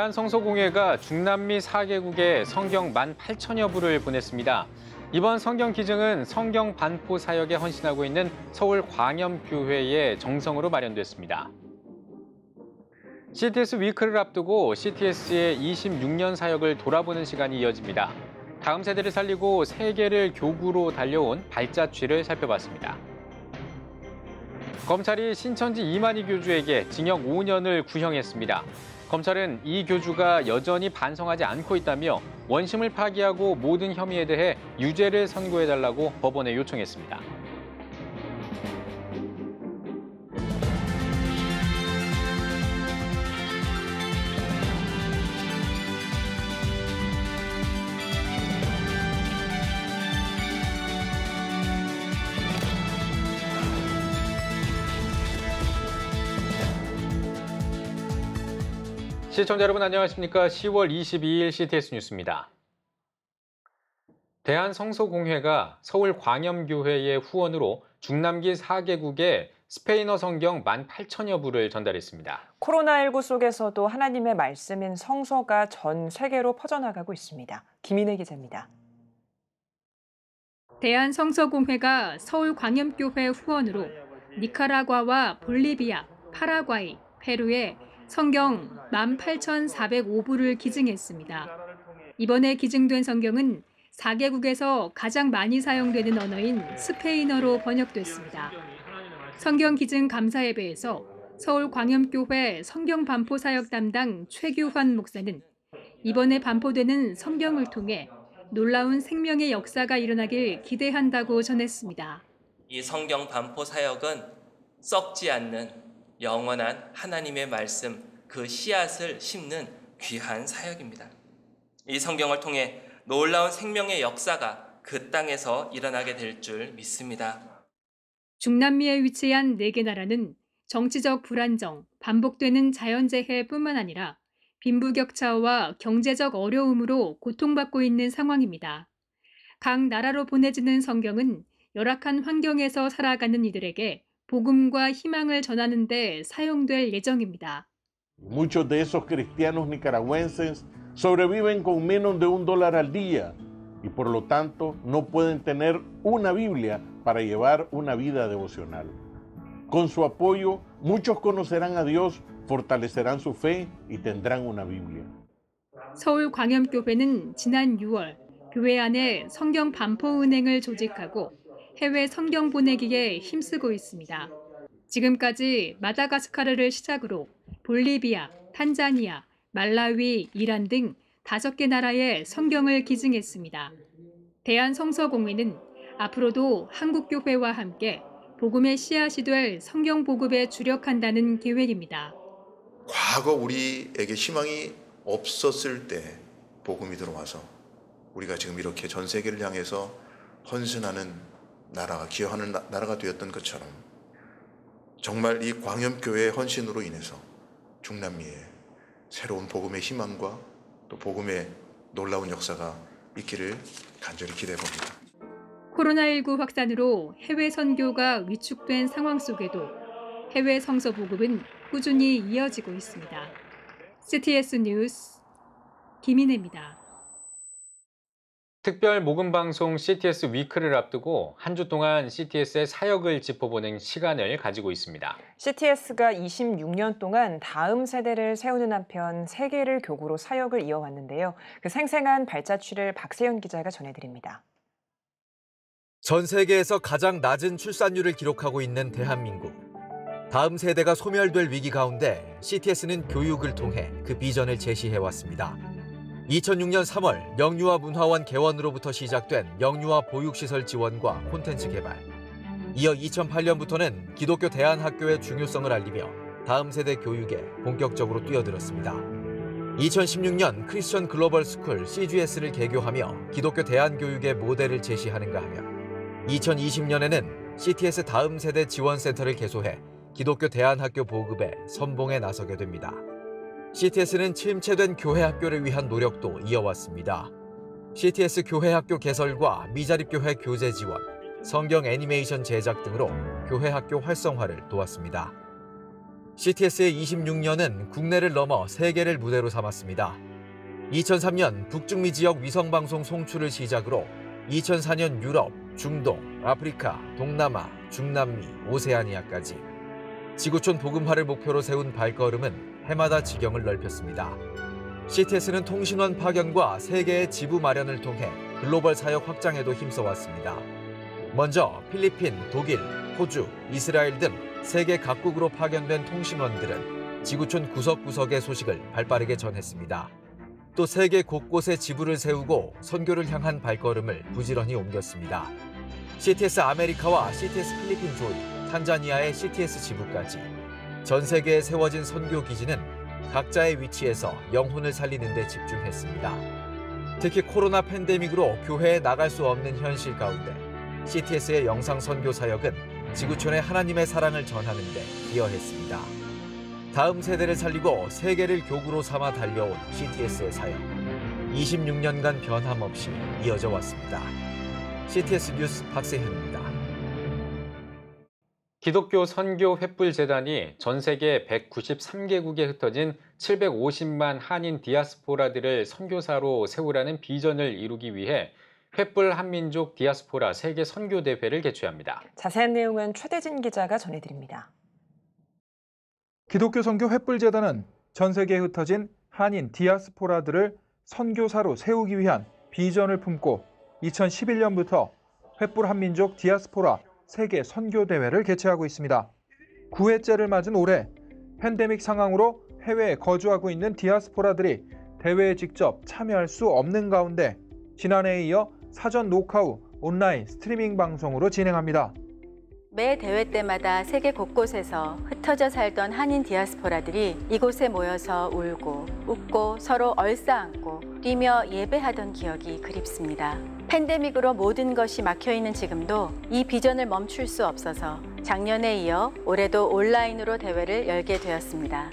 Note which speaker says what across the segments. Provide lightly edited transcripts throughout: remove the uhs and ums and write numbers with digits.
Speaker 1: 대한성서공회가 중남미 4개국에 성경 18,000여 부를 보냈습니다. 이번 성경 기증은 성경 반포 사역에 헌신하고 있는 서울 광염교회의 정성으로 마련됐습니다. CTS 위크를 앞두고 CTS의 26년 사역을 돌아보는 시간이 이어집니다. 다음 세대를 살리고 세계를 교구로 달려온 발자취를 살펴봤습니다. 검찰이 신천지 이만희 교주에게 징역 5년을 구형했습니다. 검찰은 이 교주가 여전히 반성하지 않고 있다며 원심을 파기하고 모든 혐의에 대해 유죄를 선고해달라고 법원에 요청했습니다. 시청자 여러분 안녕하십니까? 10월 22일 CTS 뉴스입니다. 대한성서공회가 서울 광염교회의 후원으로 중남기 4개국에 스페인어 성경 18,000여 부를 전달했습니다.
Speaker 2: 코로나19 속에서도 하나님의 말씀인 성서가 전 세계로 퍼져나가고 있습니다. 김인혜 기자입니다.
Speaker 3: 대한성서공회가 서울 광염교회 후원으로 니카라과와 볼리비아, 파라과이, 페루에 성경 18,405부를 기증했습니다. 이번에 기증된 성경은 4개국에서 가장 많이 사용되는 언어인 스페인어로 번역됐습니다. 성경 기증 감사 예배에서 서울 광염교회 성경 반포 사역 담당 최규환 목사는 이번에 반포되는 성경을 통해 놀라운 생명의 역사가 일어나길 기대한다고 전했습니다.
Speaker 4: 이 성경 반포 사역은 썩지 않는 영원한 하나님의 말씀, 그 씨앗을 심는 귀한 사역입니다. 이 성경을 통해 놀라운 생명의 역사가 그 땅에서 일어나게 될 줄 믿습니다.
Speaker 3: 중남미에 위치한 4개 나라는 정치적 불안정, 반복되는 자연재해뿐만 아니라 빈부격차와 경제적 어려움으로 고통받고 있는 상황입니다. 각 나라로 보내지는 성경은 열악한 환경에서 살아가는 이들에게 복음과 희망을 전하는 데 사용될 예정입니다.
Speaker 5: Muchos de esos cristianos nicaragüenses sobreviven con menos de $1 al día y por lo tanto no pueden tener una Biblia para llevar una vida devocional. Con su apoyo, muchos conocerán a Dios, fortalecerán su fe y tendrán una Biblia.
Speaker 3: 서울 광염교회는 지난 6월 교회 안에 성경 반포 은행을 조직하고 해외 성경 보내기에 힘쓰고 있습니다. 지금까지 마다가스카르를 시작으로 볼리비아, 탄자니아, 말라위, 이란 등 5개 나라에 성경을 기증했습니다. 대한성서공회는 앞으로도 한국교회와 함께 복음의 씨앗이 될 성경 보급에 주력한다는 계획입니다.
Speaker 6: 과거 우리에게 희망이 없었을 때 복음이 들어와서 우리가 지금 이렇게 전 세계를 향해서 헌신하는 나라가 기여하는 나라가 되었던 것처럼 정말 이 광염교회의 헌신으로 인해서 중남미에 새로운 복음의 희망과 또 복음의 놀라운 역사가 있기를 간절히 기대해 봅니다.
Speaker 3: 코로나19 확산으로 해외 선교가 위축된 상황 속에도 해외 성서 보급은 꾸준히 이어지고 있습니다. CTS 뉴스 김인혜입니다.
Speaker 1: 특별 모금 방송 CTS 위크를 앞두고 한 주 동안 CTS의 사역을 짚어보는 시간을 가지고 있습니다.
Speaker 2: CTS가 26년 동안 다음 세대를 세우는 한편 세계를 교구로 사역을 이어왔는데요. 그 생생한 발자취를 박세현 기자가 전해드립니다.
Speaker 7: 전 세계에서 가장 낮은 출산율을 기록하고 있는 대한민국. 다음 세대가 소멸될 위기 가운데 CTS는 교육을 통해 그 비전을 제시해왔습니다. 2006년 3월 영유아문화원 개원으로부터 시작된 영유아 보육시설 지원과 콘텐츠 개발. 이어 2008년부터는 기독교 대안학교의 중요성을 알리며 다음 세대 교육에 본격적으로 뛰어들었습니다. 2016년 크리스천 글로벌 스쿨 CGS를 개교하며 기독교 대안교육의 모델을 제시하는가 하며 2020년에는 CTS 다음 세대 지원센터를 개소해 기독교 대안학교 보급에 선봉에 나서게 됩니다. CTS는 침체된 교회 학교를 위한 노력도 이어왔습니다. CTS 교회 학교 개설과 미자립교회 교재 지원, 성경 애니메이션 제작 등으로 교회 학교 활성화를 도왔습니다. CTS의 26년은 국내를 넘어 세계를 무대로 삼았습니다. 2003년 북중미 지역 위성방송 송출을 시작으로 2004년 유럽, 중동, 아프리카, 동남아, 중남미, 오세아니아까지 지구촌 복음화를 목표로 세운 발걸음은 해마다 지경을 넓혔습니다. CTS는 통신원 파견과 세계의 지부 마련을 통해 글로벌 사역 확장에도 힘써왔습니다. 먼저 필리핀, 독일, 호주, 이스라엘 등 세계 각국으로 파견된 통신원들은 지구촌 구석구석의 소식을 발빠르게 전했습니다. 또 세계 곳곳에 지부를 세우고 선교를 향한 발걸음을 부지런히 옮겼습니다. CTS 아메리카와 CTS 필리핀 조이, 탄자니아의 CTS 지부까지 전 세계에 세워진 선교 기지는 각자의 위치에서 영혼을 살리는 데 집중했습니다. 특히 코로나 팬데믹으로 교회에 나갈 수 없는 현실 가운데 CTS의 영상 선교 사역은 지구촌에 하나님의 사랑을 전하는 데 기여했습니다. 다음 세대를 살리고 세계를 교구로 삼아 달려온 CTS의 사역. 26년간 변함없이 이어져 왔습니다. CTS 뉴스 박세현입니다.
Speaker 1: 기독교 선교 횃불재단이 전 세계 193개국에 흩어진 750만 한인 디아스포라들을 선교사로 세우라는 비전을 이루기 위해 횃불 한민족 디아스포라 세계 선교대회를 개최합니다.
Speaker 2: 자세한 내용은 최대진 기자가 전해드립니다.
Speaker 8: 기독교 선교 횃불재단은 전 세계에 흩어진 한인 디아스포라들을 선교사로 세우기 위한 비전을 품고 2011년부터 횃불 한민족 디아스포라 세계 선교대회를 개최하고 있습니다. 9회째를 맞은 올해 팬데믹 상황으로 해외에 거주하고 있는 디아스포라들이 대회에 직접 참여할 수 없는 가운데 지난해에 이어 사전 녹화 후 온라인 스트리밍 방송으로 진행합니다.
Speaker 9: 매 대회 때마다 세계 곳곳에서 흩어져 살던 한인 디아스포라들이 이곳에 모여서 울고 웃고 서로 얼싸안고 뛰며 예배하던 기억이 그립습니다. 팬데믹으로 모든 것이 막혀있는 지금도 이 비전을 멈출 수 없어서 작년에 이어 올해도 온라인으로 대회를 열게 되었습니다.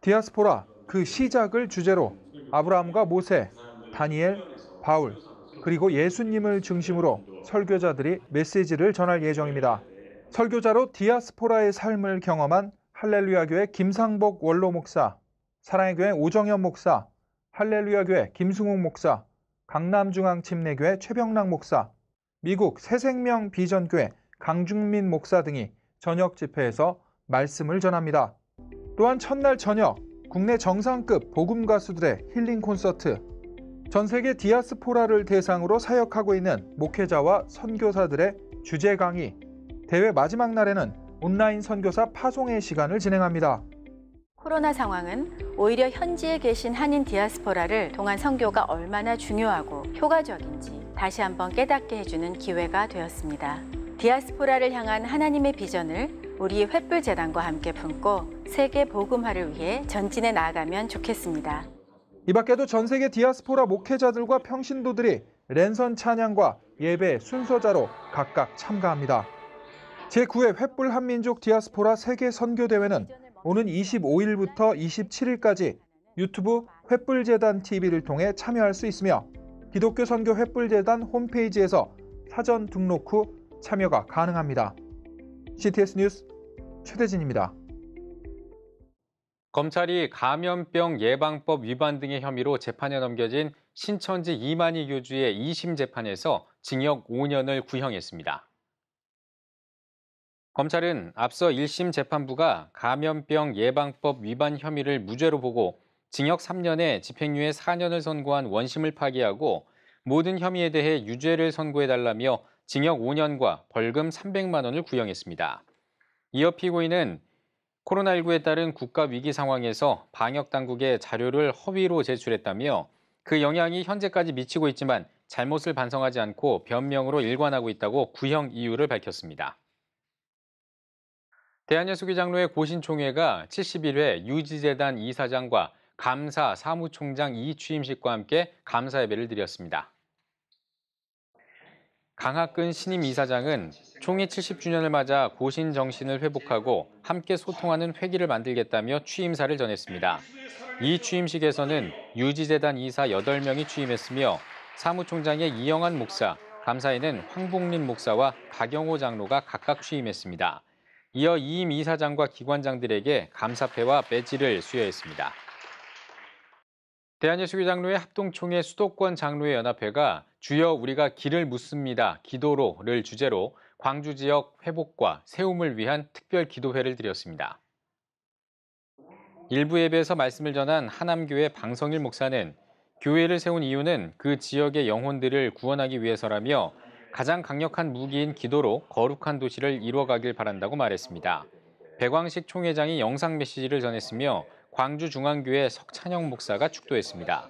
Speaker 8: 디아스포라 그 시작을 주제로 아브라함과 모세, 다니엘, 바울, 그리고 예수님을 중심으로 설교자들이 메시지를 전할 예정입니다. 설교자로 디아스포라의 삶을 경험한 할렐루야 교회 김상복 원로 목사, 사랑의 교회 오정현 목사, 할렐루야 교회 김승욱 목사, 강남중앙침례교회 최병락 목사, 미국 새생명 비전교회 강중민 목사 등이 저녁 집회에서 말씀을 전합니다. 또한 첫날 저녁 국내 정상급 복음 가수들의 힐링 콘서트, 전 세계 디아스포라를 대상으로 사역하고 있는 목회자와 선교사들의 주제 강의, 대회 마지막 날에는 온라인 선교사 파송회 시간을 진행합니다.
Speaker 9: 코로나 상황은 오히려 현지에 계신 한인 디아스포라를 통한 선교가 얼마나 중요하고 효과적인지 다시 한번 깨닫게 해주는 기회가 되었습니다. 디아스포라를 향한 하나님의 비전을 우리 횃불재단과 함께 품고 세계 복음화를 위해 전진해 나아가면 좋겠습니다.
Speaker 8: 이 밖에도 전 세계 디아스포라 목회자들과 평신도들이 랜선 찬양과 예배 순서자로 각각 참가합니다. 제9회 횃불 한민족 디아스포라 세계 선교대회는 오는 25일부터 27일까지 유튜브 횃불재단 TV를 통해 참여할 수 있으며 기독교 선교 횃불재단 홈페이지에서 사전 등록 후 참여가 가능합니다. CTS 뉴스 최대진입니다.
Speaker 1: 검찰이 감염병 예방법 위반 등의 혐의로 재판에 넘겨진 신천지 이만희 교주의 2심 재판에서 징역 5년을 구형했습니다. 검찰은 앞서 1심 재판부가 감염병 예방법 위반 혐의를 무죄로 보고 징역 3년에 집행유예 4년을 선고한 원심을 파기하고 모든 혐의에 대해 유죄를 선고해달라며 징역 5년과 벌금 300만 원을 구형했습니다. 이어 피고인은 코로나19에 따른 국가 위기 상황에서 방역당국에 자료를 허위로 제출했다며 그 영향이 현재까지 미치고 있지만 잘못을 반성하지 않고 변명으로 일관하고 있다고 구형 이유를 밝혔습니다. 대한예수교 장로회 고신총회가 71회 유지재단 이사장과 감사 사무총장 이취임식과 함께 감사 예배를 드렸습니다. 강학근 신임 이사장은 총회 70주년을 맞아 고신 정신을 회복하고 함께 소통하는 회기를 만들겠다며 취임사를 전했습니다. 이 취임식에서는 유지재단 이사 8명이 취임했으며 사무총장의 이영환 목사, 감사에는 황복린 목사와 박영호 장로가 각각 취임했습니다. 이어 이임 이사장과 기관장들에게 감사패와 배지를 수여했습니다. 대한예수교 장로회 합동총회 수도권 장로회 연합회가 주여 우리가 길을 묻습니다. 기도로를 주제로 광주 지역 회복과 세움을 위한 특별 기도회를 드렸습니다. 일부 예배에서 말씀을 전한 하남교회 방성일 목사는 교회를 세운 이유는 그 지역의 영혼들을 구원하기 위해서라며 가장 강력한 무기인 기도로 거룩한 도시를 이루어가길 바란다고 말했습니다. 백광식 총회장이 영상 메시지를 전했으며 광주중앙교회 석찬영 목사가 축도했습니다.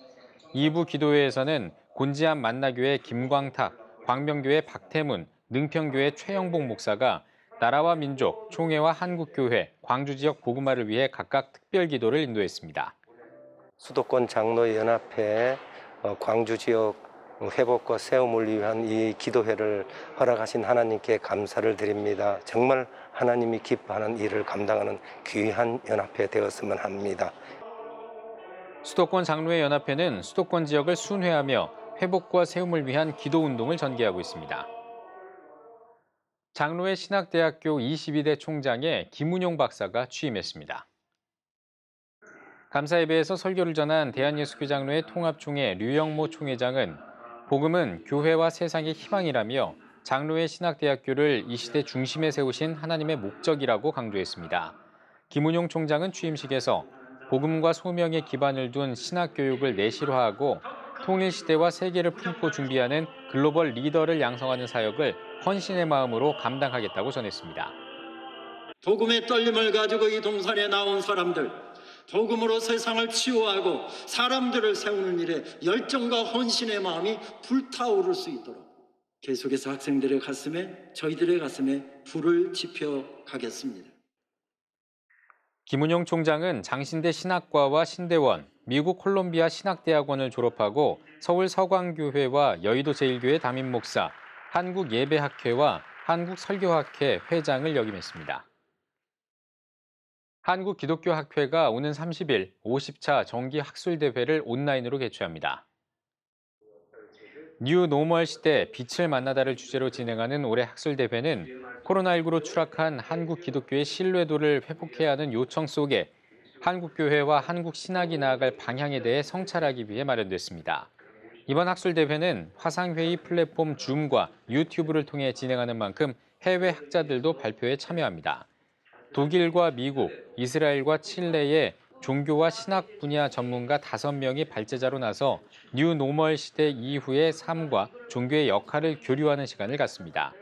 Speaker 1: 2부 기도회에서는 곤지암 만나교회 김광탁, 광명교회 박태문, 능평교회 최영복 목사가 나라와 민족, 총회와 한국교회, 광주 지역 복음화를 위해 각각 특별 기도를 인도했습니다.
Speaker 10: 수도권 장로회 연합회 광주 지역 회복과 세움을 위한 이 기도회를 허락하신 하나님께 감사를 드립니다. 정말 하나님이 기뻐하는 일을 감당하는 귀한 연합회 되었으면 합니다.
Speaker 1: 수도권 장로회 연합회는 수도권 지역을 순회하며 회복과 세움을 위한 기도 운동을 전개하고 있습니다. 장로회 신학대학교 22대 총장에 김운용 박사가 취임했습니다. 감사 예배에서 설교를 전한 대한예수교 장로회 통합총회 류영모 총회장은 복음은 교회와 세상의 희망이라며 장로회 신학대학교를 이 시대 중심에 세우신 하나님의 목적이라고 강조했습니다. 김운용 총장은 취임식에서 복음과 소명의 기반을 둔 신학교육을 내실화하고 통일시대와 세계를 품고 준비하는 글로벌 리더를 양성하는 사역을 헌신의 마음으로 감당하겠다고 전했습니다.
Speaker 11: 복음의 떨림을 가지고 이 동산에 나온 사람들, 복음으로 세상을 치유하고 사람들을 세우는 일에 열정과 헌신의 마음이 불타오를 수 있도록 계속해서 학생들의 가슴에, 저희들의 가슴에 불을 지펴 가겠습니다.
Speaker 1: 김운용 총장은 장신대 신학과와 신대원, 미국 콜롬비아 신학대학원을 졸업하고 서울 서광교회와 여의도 제1교회 담임 목사, 한국예배학회와 한국설교학회 회장을 역임했습니다. 한국기독교학회가 오는 30일 50차 정기 학술대회를 온라인으로 개최합니다. 뉴 노멀 시대 빛을 만나다를 주제로 진행하는 올해 학술대회는 코로나19로 추락한 한국 기독교의 신뢰도를 회복해야 하는 요청 속에 한국교회와 한국신학이 나아갈 방향에 대해 성찰하기 위해 마련됐습니다. 이번 학술대회는 화상회의 플랫폼 줌과 유튜브를 통해 진행하는 만큼 해외 학자들도 발표에 참여합니다. 독일과 미국, 이스라엘과 칠레의 종교와 신학 분야 전문가 5명이 발제자로 나서 뉴 노멀 시대 이후의 삶과 종교의 역할을 교류하는 시간을 갖습니다.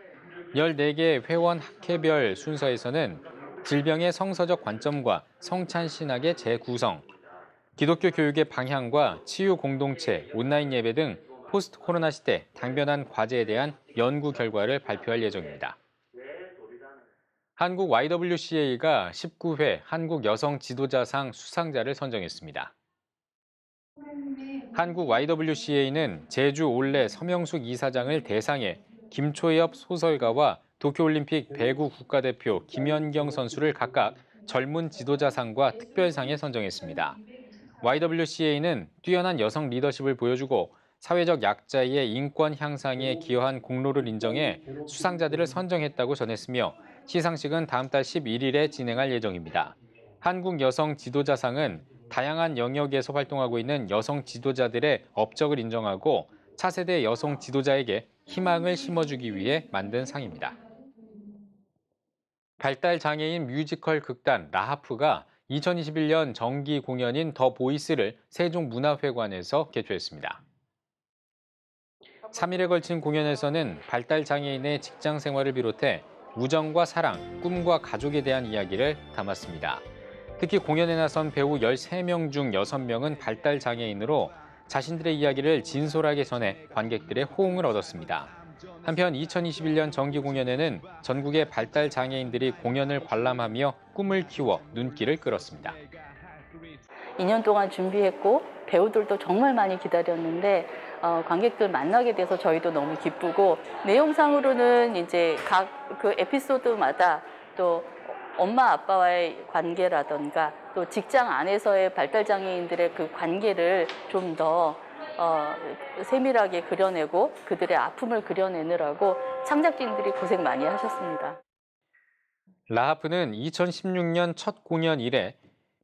Speaker 1: 14개 회원 학회별 순서에서는 질병의 성서적 관점과 성찬 신학의 재구성, 기독교 교육의 방향과 치유 공동체, 온라인 예배 등 포스트 코로나 시대 당면한 과제에 대한 연구 결과를 발표할 예정입니다. 한국 YWCA가 19회 한국 여성 지도자상 수상자를 선정했습니다. 한국 YWCA는 제주 올레 서명숙 이사장을 대상에 김초엽 소설가와 도쿄올림픽 배구 국가대표 김연경 선수를 각각 젊은 지도자상과 특별상에 선정했습니다. YWCA는 뛰어난 여성 리더십을 보여주고 사회적 약자의 인권 향상에 기여한 공로를 인정해 수상자들을 선정했다고 전했으며 시상식은 다음 달 11일에 진행할 예정입니다. 한국 여성 지도자상은 다양한 영역에서 활동하고 있는 여성 지도자들의 업적을 인정하고 차세대 여성 지도자에게 희망을 심어주기 위해 만든 상입니다. 발달장애인 뮤지컬 극단 라하프가 2021년 정기 공연인 더 보이스를 세종문화회관에서 개최했습니다. 3일에 걸친 공연에서는 발달장애인의 직장 생활을 비롯해 우정과 사랑, 꿈과 가족에 대한 이야기를 담았습니다. 특히 공연에 나선 배우 13명 중 6명은 발달장애인으로 자신들의 이야기를 진솔하게 전해 관객들의 호응을 얻었습니다. 한편 2021년 정기 공연에는 전국의 발달장애인들이 공연을 관람하며 꿈을 키워 눈길을 끌었습니다.
Speaker 12: 2년 동안 준비했고 배우들도 정말 많이 기다렸는데 관객들 만나게 돼서 저희도 너무 기쁘고 내용상으로는 이제 각 그 에피소드마다 또 엄마 아빠와의 관계라던가 또 직장 안에서의 발달장애인들의 그 관계를 좀 더 세밀하게 그려내고 그들의 아픔을 그려내느라고 창작진들이 고생 많이 하셨습니다.
Speaker 1: 라하프는 2016년 첫 공연 이래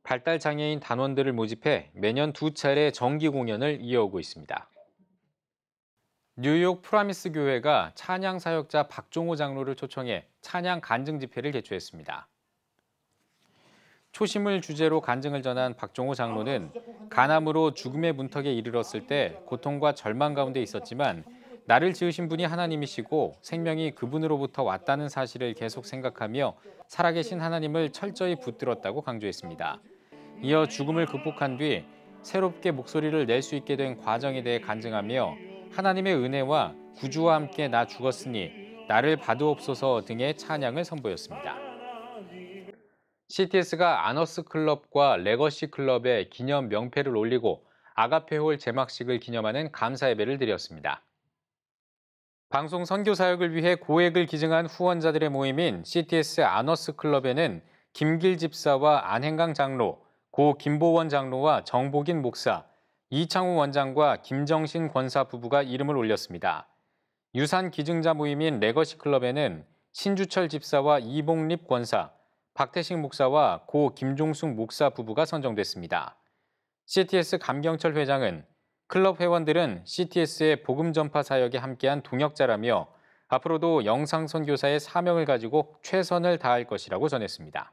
Speaker 1: 발달장애인 단원들을 모집해 매년 2차례 정기 공연을 이어오고 있습니다. 뉴욕 프라미스 교회가 찬양 사역자 박종호 장로를 초청해 찬양 간증 집회를 개최했습니다. 초심을 주제로 간증을 전한 박종호 장로는 간암으로 죽음의 문턱에 이르렀을 때 고통과 절망 가운데 있었지만 나를 지으신 분이 하나님이시고 생명이 그분으로부터 왔다는 사실을 계속 생각하며 살아계신 하나님을 철저히 붙들었다고 강조했습니다. 이어 죽음을 극복한 뒤 새롭게 목소리를 낼 수 있게 된 과정에 대해 간증하며 하나님의 은혜와 구주와 함께 나 죽었으니 나를 받으옵소서 등의 찬양을 선보였습니다. CTS가 아너스 클럽과 레거시 클럽의 기념 명패를 올리고 아가페홀 제막식을 기념하는 감사 예배를 드렸습니다. 방송 선교 사역을 위해 고액을 기증한 후원자들의 모임인 CTS 아너스 클럽에는 김길 집사와 안행강 장로, 고 김보원 장로와 정복인 목사, 이창우 원장과 김정신 권사 부부가 이름을 올렸습니다. 유산 기증자 모임인 레거시 클럽에는 신주철 집사와 이봉립 권사, 박태식 목사와 고 김종숙 목사 부부가 선정됐습니다. CTS 감경철 회장은 클럽 회원들은 CTS의 복음 전파 사역에 함께한 동역자라며 앞으로도 영상 선교사의 사명을 가지고 최선을 다할 것이라고 전했습니다.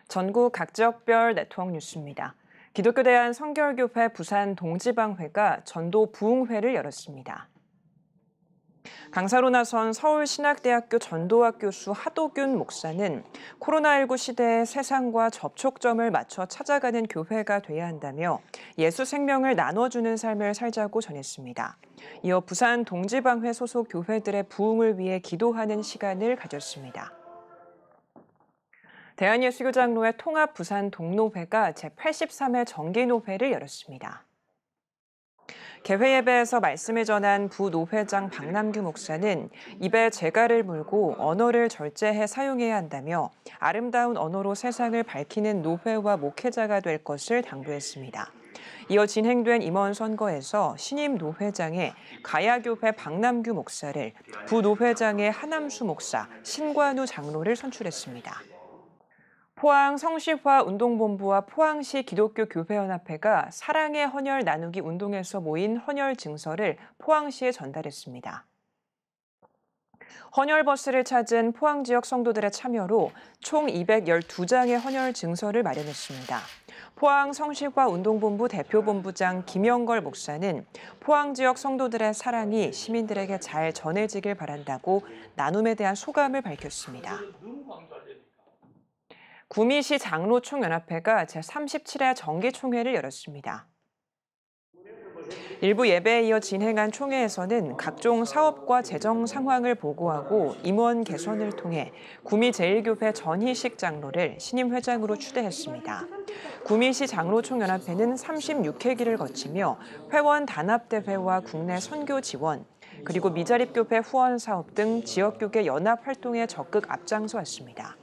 Speaker 2: 전국 각 지역별 네트워크 뉴스입니다. 기독교대한 성결교회 부산 동지방회가 전도 부흥회를 열었습니다. 강사로 나선 서울신학대학교 전도학 교수 하도균 목사는 코로나19 시대에 세상과 접촉점을 맞춰 찾아가는 교회가 돼야 한다며 예수 생명을 나눠주는 삶을 살자고 전했습니다. 이어 부산 동지방회 소속 교회들의 부흥을 위해 기도하는 시간을 가졌습니다. 대한예수교장로회 통합 부산 동노회가 제83회 정기노회를 열었습니다. 개회 예배에서 말씀을 전한 부노회장 박남규 목사는 입에 재갈을 물고 언어를 절제해 사용해야 한다며 아름다운 언어로 세상을 밝히는 노회와 목회자가 될 것을 당부했습니다. 이어 진행된 임원 선거에서 신임 노회장에 가야교회 박남규 목사를, 부노회장에 하남수 목사, 신관우 장로를 선출했습니다. 포항 성시화 운동본부와 포항시 기독교교회연합회가 사랑의 헌혈 나누기 운동에서 모인 헌혈 증서를 포항시에 전달했습니다. 헌혈버스를 찾은 포항 지역 성도들의 참여로 총 212장의 헌혈 증서를 마련했습니다. 포항 성시화 운동본부 대표본부장 김영걸 목사는 포항 지역 성도들의 사랑이 시민들에게 잘 전해지길 바란다고 나눔에 대한 소감을 밝혔습니다. 구미시 장로총연합회가 제37회 정기총회를 열었습니다. 일부 예배에 이어 진행한 총회에서는 각종 사업과 재정 상황을 보고하고 임원 개선을 통해 구미제일교회 전희식 장로를 신임 회장으로 추대했습니다. 구미시 장로총연합회는 36회기를 거치며 회원 단합대회와 국내 선교 지원, 그리고 미자립교회 후원 사업 등 지역교계 연합 활동에 적극 앞장서왔습니다.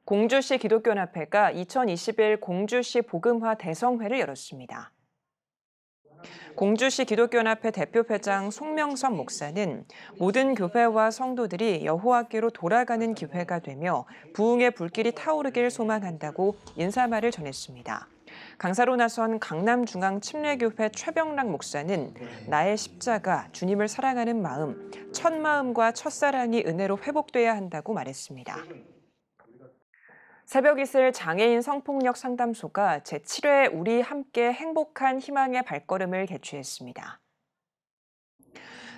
Speaker 2: 공주시 기독교연합회가 2021 공주시 복음화 대성회를 열었습니다. 공주시 기독교연합회 대표회장 송명선 목사는 모든 교회와 성도들이 여호와께로 돌아가는 기회가 되며 부흥의 불길이 타오르길 소망한다고 인사말을 전했습니다. 강사로 나선 강남중앙침례교회 최병락 목사는 나의 십자가, 주님을 사랑하는 마음, 첫 마음과 첫사랑이 은혜로 회복돼야 한다고 말했습니다. 새벽 이슬 장애인 성폭력 상담소가 제7회 우리 함께 행복한 희망의 발걸음을 개최했습니다.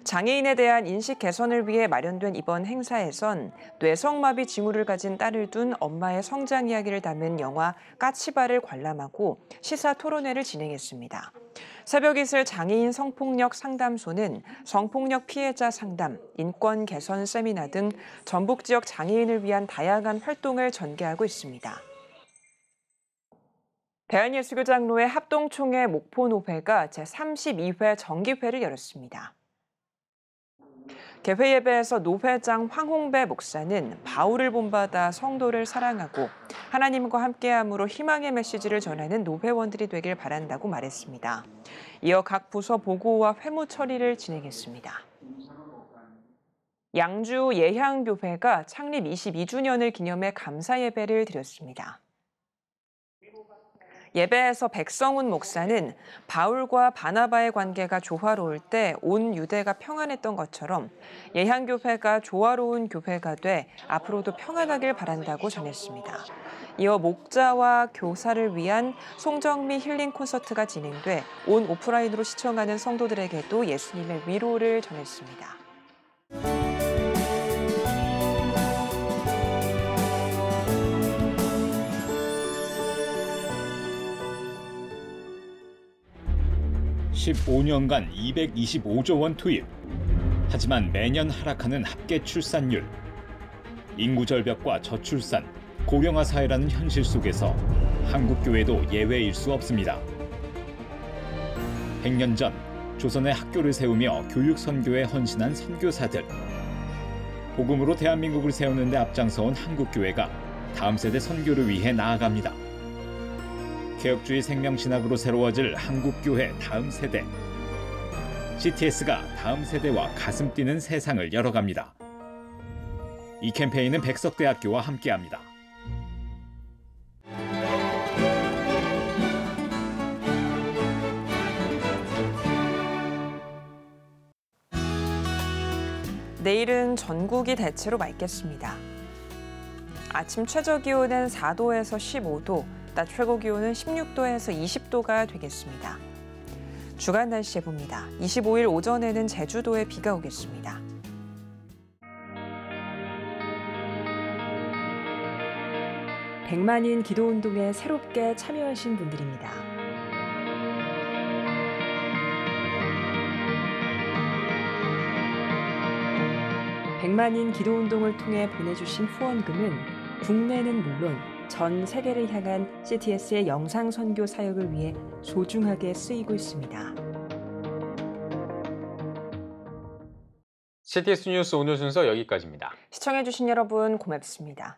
Speaker 2: 장애인에 대한 인식 개선을 위해 마련된 이번 행사에선 뇌성마비 징후를 가진 딸을 둔 엄마의 성장 이야기를 담은 영화 까치발을 관람하고 시사 토론회를 진행했습니다. 새벽 이슬 장애인 성폭력 상담소는 성폭력 피해자 상담, 인권 개선 세미나 등 전북 지역 장애인을 위한 다양한 활동을 전개하고 있습니다. 대한예수교장로회 합동총회 목포노회가 제32회 정기회를 열었습니다. 개회 예배에서 노회장 황홍배 목사는 바울을 본받아 성도를 사랑하고 하나님과 함께함으로 희망의 메시지를 전하는 노회원들이 되길 바란다고 말했습니다. 이어 각 부서 보고와 회무 처리를 진행했습니다. 양주 예향교회가 창립 22주년을 기념해 감사 예배를 드렸습니다. 예배에서 백성훈 목사는 바울과 바나바의 관계가 조화로울 때 온 유대가 평안했던 것처럼 예향교회가 조화로운 교회가 돼 앞으로도 평안하길 바란다고 전했습니다. 이어 목자와 교사를 위한 송정미 힐링 콘서트가 진행돼 온 오프라인으로 시청하는 성도들에게도 예수님의 위로를 전했습니다.
Speaker 13: (15년간) 225조 원 투입. 하지만 매년 하락하는 합계 출산율. 인구 절벽과 저출산, 고령화 사회라는 현실 속에서 한국 교회도 예외일 수 없습니다. 100년 전 조선의 학교를 세우며 교육 선교에 헌신한 선교사들. 복음으로 대한민국을 세우는 데 앞장서온 한국 교회가 다음 세대 선교를 위해 나아갑니다. 개혁주의 생명신학으로 새로워질 한국교회 다음 세대. CTS가 다음 세대와 가슴 뛰는 세상을 열어갑니다. 이 캠페인은 백석대학교와 함께합니다.
Speaker 2: 내일은 전국이 대체로 맑겠습니다. 아침 최저기온은 4도에서 15도, 낮 최고기온은 16도에서 20도가 되겠습니다. 주간 날씨 해봅니다. 25일 오전에는 제주도에 비가 오겠습니다. 백만인 기도운동에 새롭게 참여하신 분들입니다. 백만인 기도운동을 통해 보내주신 후원금은 국내는 물론 전 세계를 향한 CTS의 영상 선교 사역을 위해 소중하게 쓰이고 있습니다.
Speaker 1: CTS 뉴스 오늘 순서 여기까지입니다.
Speaker 2: 시청해주신 여러분 고맙습니다.